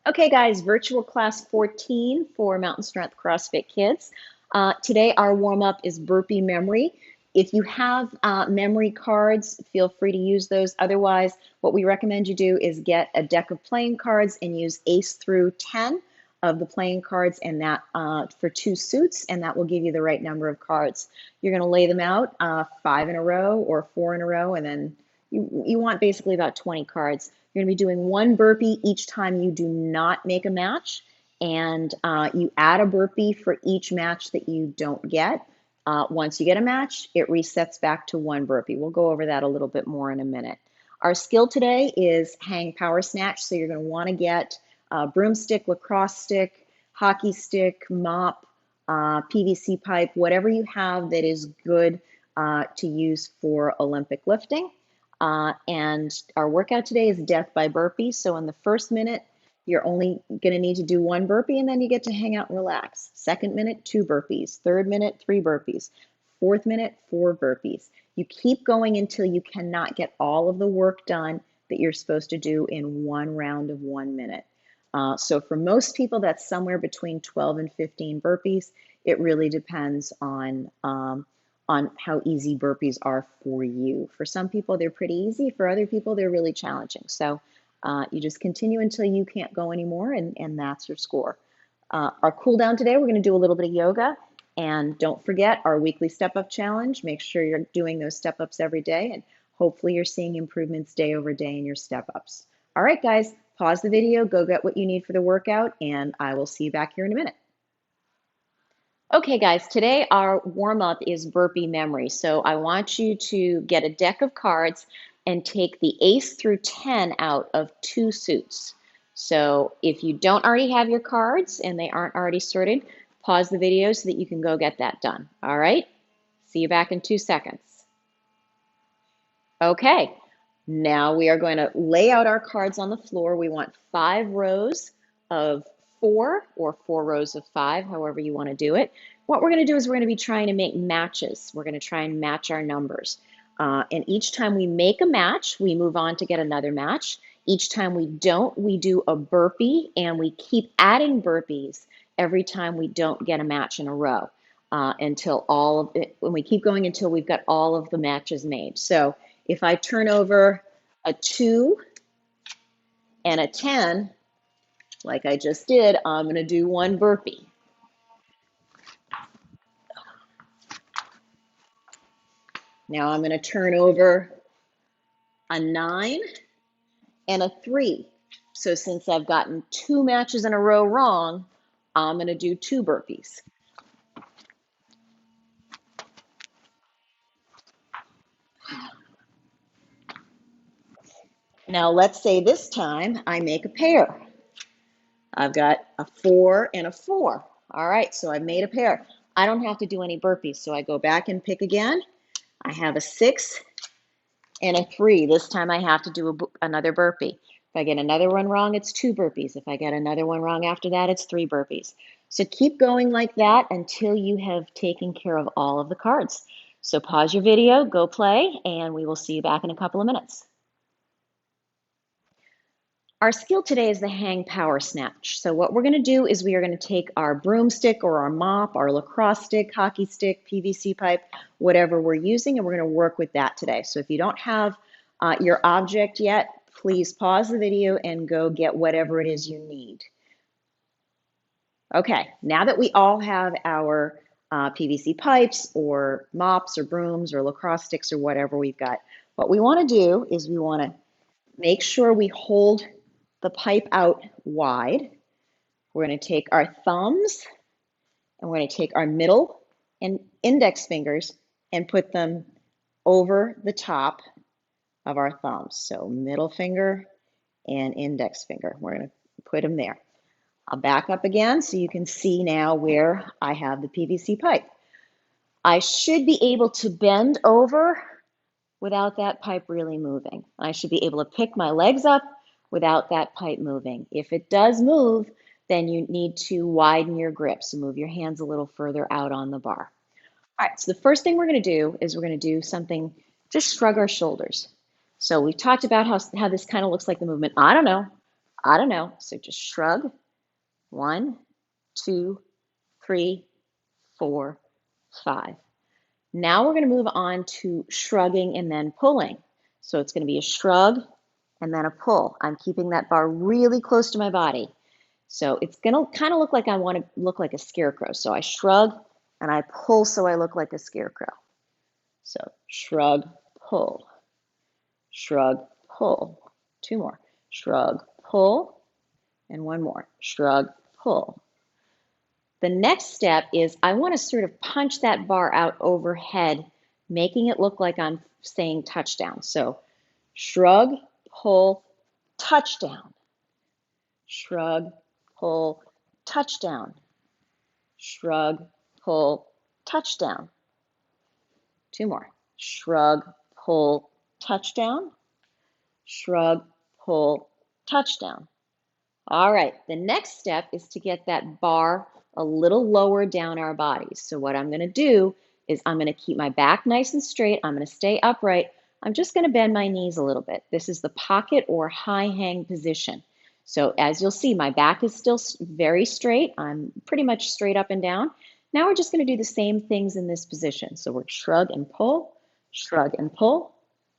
Okay, guys, virtual class 14 for Mountain Strength CrossFit Kids. Today, our warm up is burpee memory. If you have memory cards, feel free to use those. Otherwise, what we recommend you do is get a deck of playing cards and use ace through 10 of the playing cards, and that for 2 suits, and that will give you the right number of cards. You're going to lay them out 5 in a row or 4 in a row, and then you want basically about 20 cards. You're going to be doing 1 burpee each time you do not make a match, and you add a burpee for each match that you don't get. Once you get a match, it resets back to 1 burpee. We'll go over that a little bit more in a minute. Our skill today is hang power snatch, so you're going to want to get a broomstick, lacrosse stick, hockey stick, mop, PVC pipe, whatever you have that is good to use for Olympic lifting. And our workout today is death by burpee. So in the first minute, you're only going to need to do 1 burpee, and then you get to hang out and relax. Second minute, 2 burpees. Third minute, 3 burpees. Fourth minute, 4 burpees. You keep going until you cannot get all of the work done that you're supposed to do in one round of 1 minute. So for most people, that's somewhere between 12 and 15 burpees. It really depends on how easy burpees are for you. For some people, they're pretty easy. For other people, they're really challenging. So you just continue until you can't go anymore, and that's your score. Our cool down today, we're going to do a little bit of yoga. And don't forget our weekly step-up challenge. Make sure you're doing those step-ups every day, and hopefully you're seeing improvements day over day in your step-ups. All right, guys, pause the video, go get what you need for the workout, and I will see you back here in a minute. Okay, guys, today our warm-up is burpee memory. So I want you to get a deck of cards and take the ace through 10 out of 2 suits. So if you don't already have your cards and they aren't already sorted, pause the video so that you can go get that done. All right? See you back in 2 seconds. Okay, now we are going to lay out our cards on the floor. We want 5 rows of 4 or 4 rows of 5, however you want to do it. What we're going to do is we're going to be trying to make matches. We're going to try and match our numbers. And each time we make a match, we move on to get another match. Each time we don't, we do a burpee, and we keep adding burpees every time we don't get a match in a row until all of it, when we keep going until we've got all of the matches made. So if I turn over a 2 and a 10, like I just did, I'm going to do 1 burpee. Now I'm going to turn over a 9 and a 3. So since I've gotten 2 matches in a row wrong, I'm going to do 2 burpees. Now let's say this time I make a pair. I've got a 4 and a 4. All right, so I've made a pair. I don't have to do any burpees, so I go back and pick again. I have a 6 and a 3. This time I have to do another burpee. If I get another one wrong, it's 2 burpees. If I get another one wrong after that, it's 3 burpees. So keep going like that until you have taken care of all of the cards. So pause your video, go play, and we will see you back in a couple of minutes. Our skill today is the hang power snatch. So what we're going to do is we are going to take our broomstick or our mop, our lacrosse stick, hockey stick, PVC pipe, whatever we're using, and we're going to work with that today. So if you don't have your object yet, please pause the video and go get whatever it is you need. Okay, now that we all have our PVC pipes or mops or brooms or lacrosse sticks or whatever we've got, what we want to do is we want to make sure we hold the pipe out wide. We're going to take our thumbs and we're going to take our middle and index fingers and put them over the top of our thumbs. So middle finger and index finger. We're going to put them there. I'll back up again so you can see now where I have the PVC pipe. I should be able to bend over without that pipe really moving. I should be able to pick my legs up without that pipe moving. If it does move, then you need to widen your grip. So move your hands a little further out on the bar. All right, so the first thing we're going to do is we're going to do something, just shrug our shoulders. So we talked about how this kind of looks like the movement. I don't know. I don't know. So just shrug. 1, 2, 3, 4, 5. Now we're going to move on to shrugging and then pulling. So it's going to be a shrug and then a pull. I'm keeping that bar really close to my body. So it's going to kind of look like I want to look like a scarecrow. So I shrug and I pull so I look like a scarecrow. So shrug, pull, shrug, pull. 2 more. Shrug, pull, and 1 more. Shrug, pull. The next step is I want to sort of punch that bar out overhead, making it look like I'm saying touchdown. So shrug, pull, touchdown. Shrug, pull, touchdown. Shrug, pull, touchdown. 2 more. Shrug, pull, touchdown. Shrug, pull, touchdown. All right, the next step is to get that bar a little lower down our bodies. So what I'm going to do is I'm going to keep my back nice and straight. I'm going to stay upright. I'm just going to bend my knees a little bit. This is the pocket or high hang position. So as you'll see, my back is still very straight. I'm pretty much straight up and down. Now we're just going to do the same things in this position. So we're shrug and pull, shrug and pull,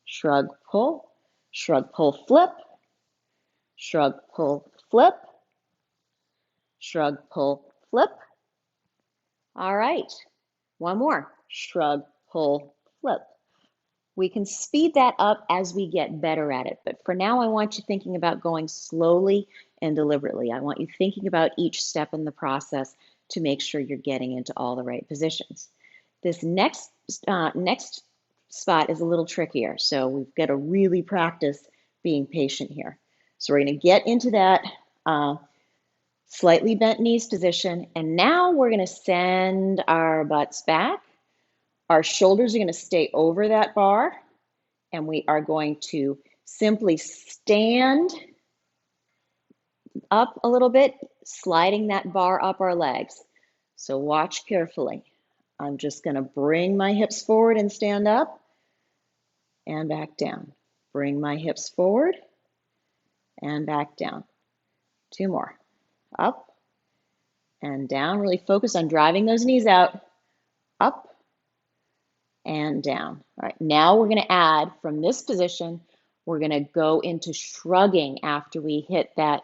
shrug, pull, shrug, pull, flip, shrug, pull, flip, shrug, pull, flip. All right, 1 more. Shrug, pull, flip. We can speed that up as we get better at it, but for now I want you thinking about going slowly and deliberately. I want you thinking about each step in the process to make sure you're getting into all the right positions. This next spot is a little trickier, so we've got to really practice being patient here. So we're going to get into that slightly bent knees position, and now we're going to send our butts back. Our shoulders are going to stay over that bar, and we are going to simply stand up a little bit, sliding that bar up our legs. So watch carefully. I'm just going to bring my hips forward and stand up and back down. Bring my hips forward and back down. 2 more. Up and down. Really focus on driving those knees out. Up and down. All right, now we're going to add from this position, we're going to go into shrugging after we hit that,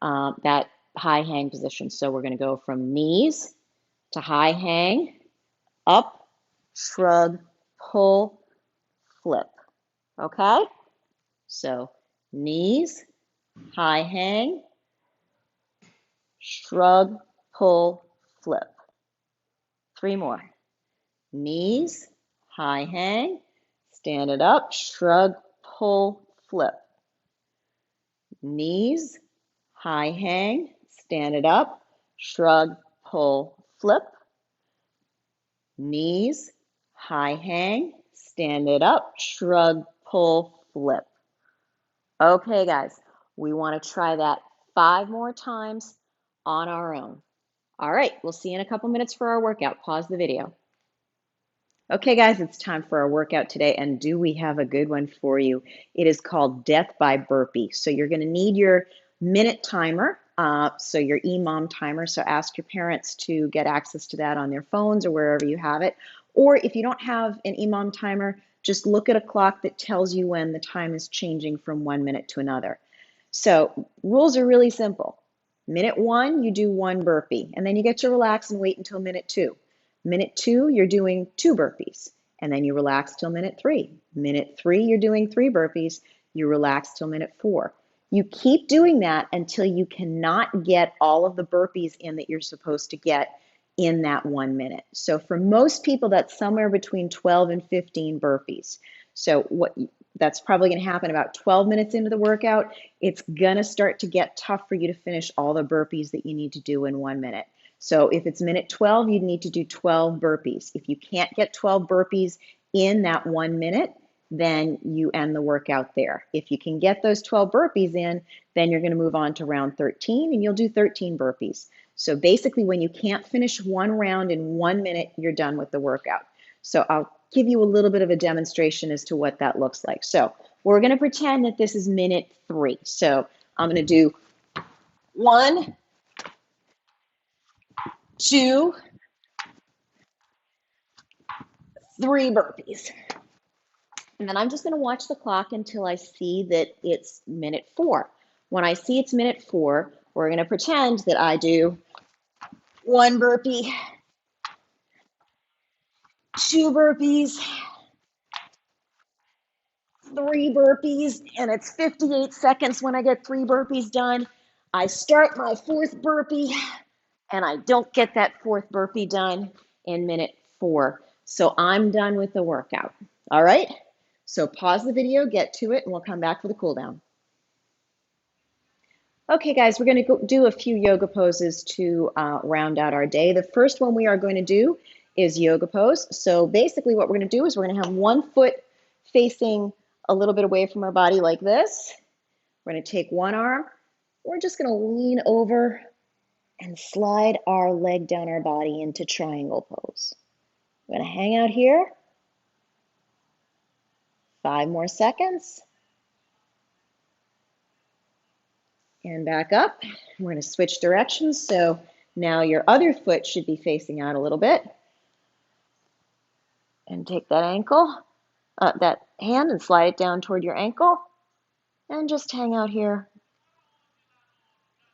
that high hang position. So we're going to go from knees to high hang, up, shrug, pull, flip. Okay? So knees, high hang, shrug, pull, flip. 3 more. Knees, high hang, stand it up, shrug, pull, flip. Knees, high hang, stand it up, shrug, pull, flip. Knees, high hang, stand it up, shrug, pull, flip. Okay, guys, we want to try that 5 more times on our own. All right, we'll see you in a couple minutes for our workout. Pause the video. Okay, guys, it's time for our workout today, and do we have a good one for you? It is called Death by Burpee. So you're going to need your minute timer, so your EMOM timer. So ask your parents to get access to that on their phones or wherever you have it. Or if you don't have an EMOM timer, just look at a clock that tells you when the time is changing from 1 minute to another. So rules are really simple. Minute 1, you do 1 burpee, and then you get to relax and wait until minute 2. Minute 2, you're doing 2 burpees, and then you relax till minute 3. Minute 3, you're doing 3 burpees, you relax till minute 4. You keep doing that until you cannot get all of the burpees in that you're supposed to get in that 1 minute. So for most people, that's somewhere between 12 and 15 burpees. So that's probably going to happen about 12 minutes into the workout. It's going to start to get tough for you to finish all the burpees that you need to do in 1 minute. So if it's minute 12, you'd need to do 12 burpees. If you can't get 12 burpees in that 1 minute, then you end the workout there. If you can get those 12 burpees in, then you're going to move on to round 13 and you'll do 13 burpees. So basically when you can't finish 1 round in 1 minute, you're done with the workout. So I'll give you a little bit of a demonstration as to what that looks like. So we're going to pretend that this is minute 3. So I'm going to do 1, 2, 3 burpees. And then I'm just going to watch the clock until I see that it's minute 4. When I see it's minute 4, we're going to pretend that I do 1 burpee, 2 burpees, 3 burpees, and it's 58 seconds when I get 3 burpees done. I start my 4th burpee, and I don't get that 4th burpee done in minute 4. So I'm done with the workout. All right? So pause the video, get to it, and we'll come back for the cool down. Okay, guys, we're going to do a few yoga poses to round out our day. The first one we are going to do is yoga pose. So basically what we're going to do is we're going to have one foot facing a little bit away from our body like this. We're going to take one arm. We're just going to lean over and slide our leg down our body into triangle pose. We're going to hang out here. 5 more seconds. And back up. We're going to switch directions. So now your other foot should be facing out a little bit. And take that ankle, that hand, and slide it down toward your ankle. And just hang out here.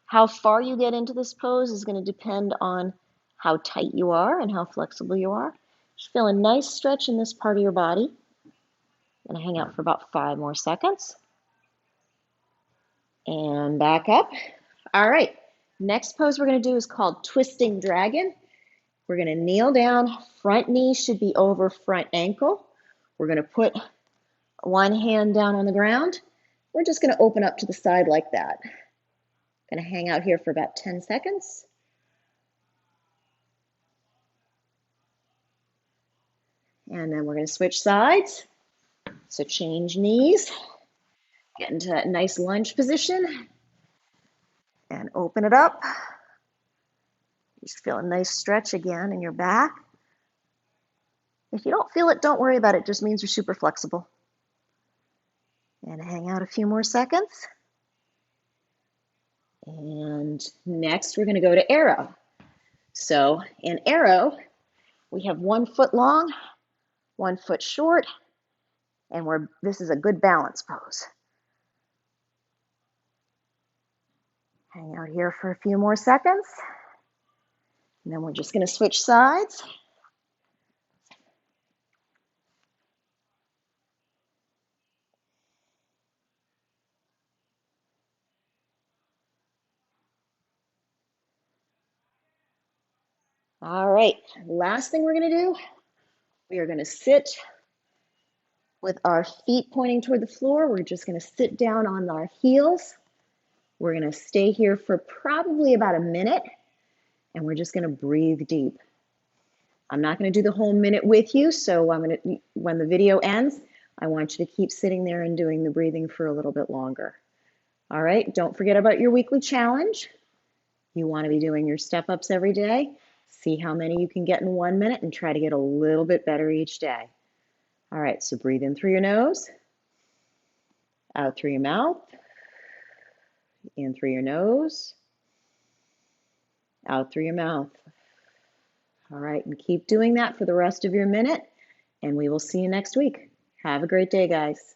How far you get into this pose is going to depend on how tight you are and how flexible you are. Just feel a nice stretch in this part of your body. I'm going to hang out for about 5 more seconds. And back up. All right. Next pose we're going to do is called twisting dragon. We're going to kneel down. Front knee should be over front ankle. We're going to put one hand down on the ground. We're just going to open up to the side like that. Going to hang out here for about 10 seconds. And then we're going to switch sides. So change knees. Get into that nice lunge position. And open it up. Just feel a nice stretch again in your back. If you don't feel it, don't worry about it. It just means you're super flexible. And hang out a few more seconds. And next we're going to go to arrow. So in arrow, we have 1 foot long, 1 foot short, and this is a good balance pose. Hang out here for a few more seconds. And then we're just going to switch sides. All right, last thing we're going to do, we are going to sit with our feet pointing toward the floor. We're just going to sit down on our heels. We're going to stay here for probably about a minute, and we're just going to breathe deep. I'm not going to do the whole minute with you, so when the video ends, I want you to keep sitting there and doing the breathing for a little bit longer. All right, don't forget about your weekly challenge. You want to be doing your step-ups every day. See how many you can get in 1 minute and try to get a little bit better each day. All right, so breathe in through your nose, out through your mouth, in through your nose, out through your mouth. All right, and keep doing that for the rest of your minute, and we will see you next week. Have a great day, guys.